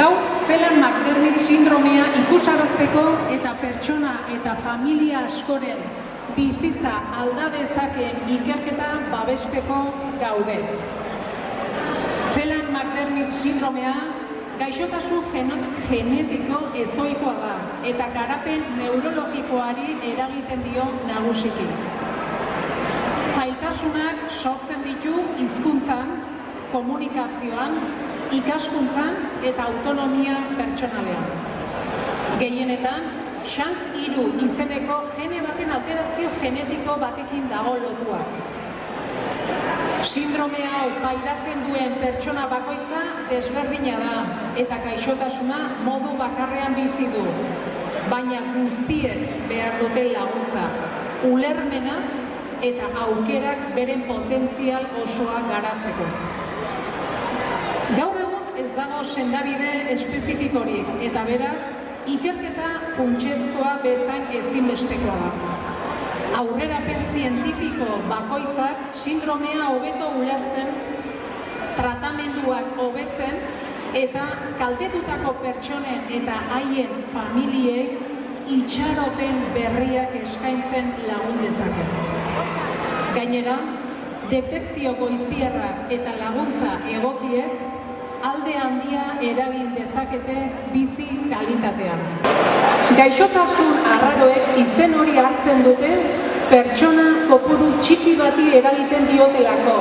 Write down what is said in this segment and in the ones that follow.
Gaur, Phelan-McDermid sindromea ikusarazteko eta pertsona eta familia askoren bizitza alda dezakeen ikerketa babesteko gaude. Phelan-McDermid sindromea gaixotasun genetiko ezoikoa da eta garapen neurologikoari eragiten dio nagusiki. Zailtasunak sortzen ditu hizkuntzan, komunikazioan, ikaskuntzan eta autonomia pertsonalean. Gehienetan, SHANK3 izeneko gene baten alterazio genetiko batekin dago lotua. Sindromea hau pairatzen duen pertsona bakoitza desberdina da eta gaixotasuna modu bakarrean bizi du, baina guztiek behar duten laguntza, ulermena eta aukerak beren potentzial osoa garatzeko. Gaur egun ez dago sendabide espezifikorik eta beraz, ikerketa funtsezkoa bezain ezinbestekoa da. Aurrerapen zientifiko bakoitzak sindromea hobeto ulertzen, tratamenduak hobetzen eta kaltetutako pertsonen eta haien familiei itxaropen berriak eskaintzen lagun dezake. Gainera, detekzio goiztiarrak eta laguntza egokiek alde handia eragin dezakete bizi kalitatean. Gaixotasun arraroek izen hori hartzen dute pertsona kopuru txiki bati eragiten diotelako,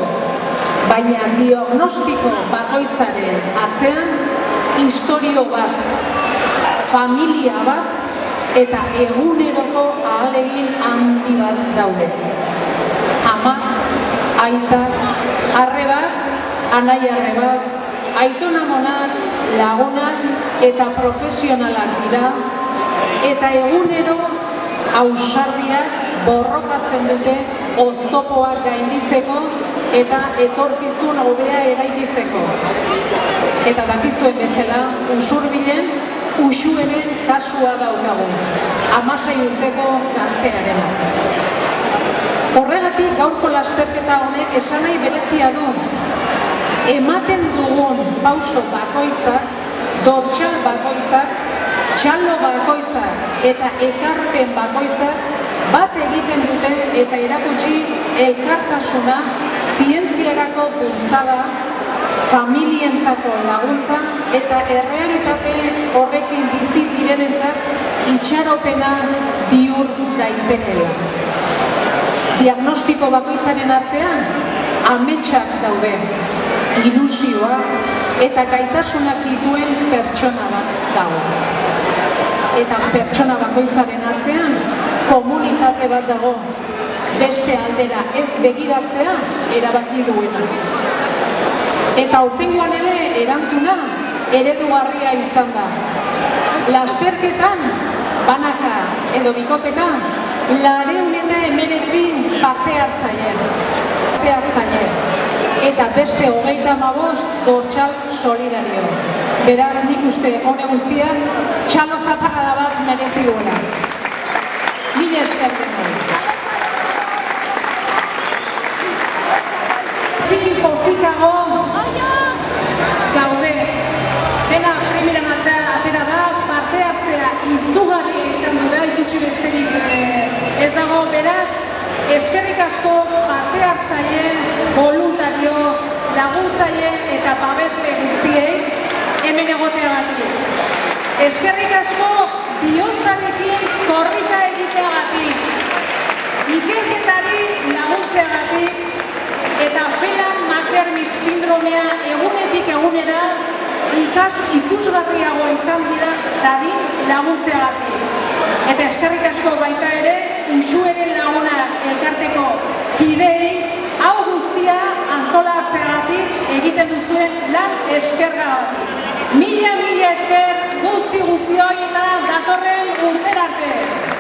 baina diagnostiko bakoitzaren atzean istorio bat, familia bat eta eguneroko ahalegin handi bat daude. Amak, aitak, arrebak, anai-arrebak, aitona-amonak, lagunak eta profesionalak dira, eta egunero ausardiaz borrokatzen dute oztopoak gainditzeko eta etorkizun hobea eraikitzeko. Eta dakizuen bezala, Usurbilen Uxueren kasua daukagu, 16 urteko gaztearena. Horregatik gaurko lasterketa honek esanahi berezia du. Ematen dugun pauso bakoitzak, dortsal bakoitzak, txalo bakoitzak eta ekarpen bakoitzak bat egiten dute eta erakutsi elkartasuna, zientziarako bultzada, familientzako laguntza eta errealitate horrekin bizi direnentzat itxaropena bihur daitekeela. Diagnostiko bakoitzaren atzean ametsak daude, ilusioa eta gaitasunak dituen pertsona bat dago. Eta pertsona bakoitzaren atzean komunitate bat dago, beste aldera ez begiratzea erabaki duena. Eta aurtengoan ere erantzuna eredugarria izan da. Lasterketan, banaka edo bikoteka, 219 parte hartzaile. Eta beste 35 dortsal solidario. Beraz, nik uste hone guztiak txalo zaparrada bat merezi duena. Mila esker denoi. Pozikago gaude. Dena primeran atera da, parte hartzea izugarria izan du da, ikusi besterik ez dago, beraz, eskerrik asko parte hartzaile, voluntario, laguntzaile eta babesle guztiei hemen egoteagatik. Eskerrik asko bihotzarekin korrika egiteagatik, ikerketari laguntzeagatik eta Phelan-McDermid sindromea egunetik egunera ikusgarriagoa izan dira dadin laguntzeagatik. Eta eskerrik asko baita ere, Uxueren lagunak elkarteko kidei, hau guztia antolatzeagatik egiten duzuen lan eskerragatik. Mila esker guztioi eta datorren urtera arte.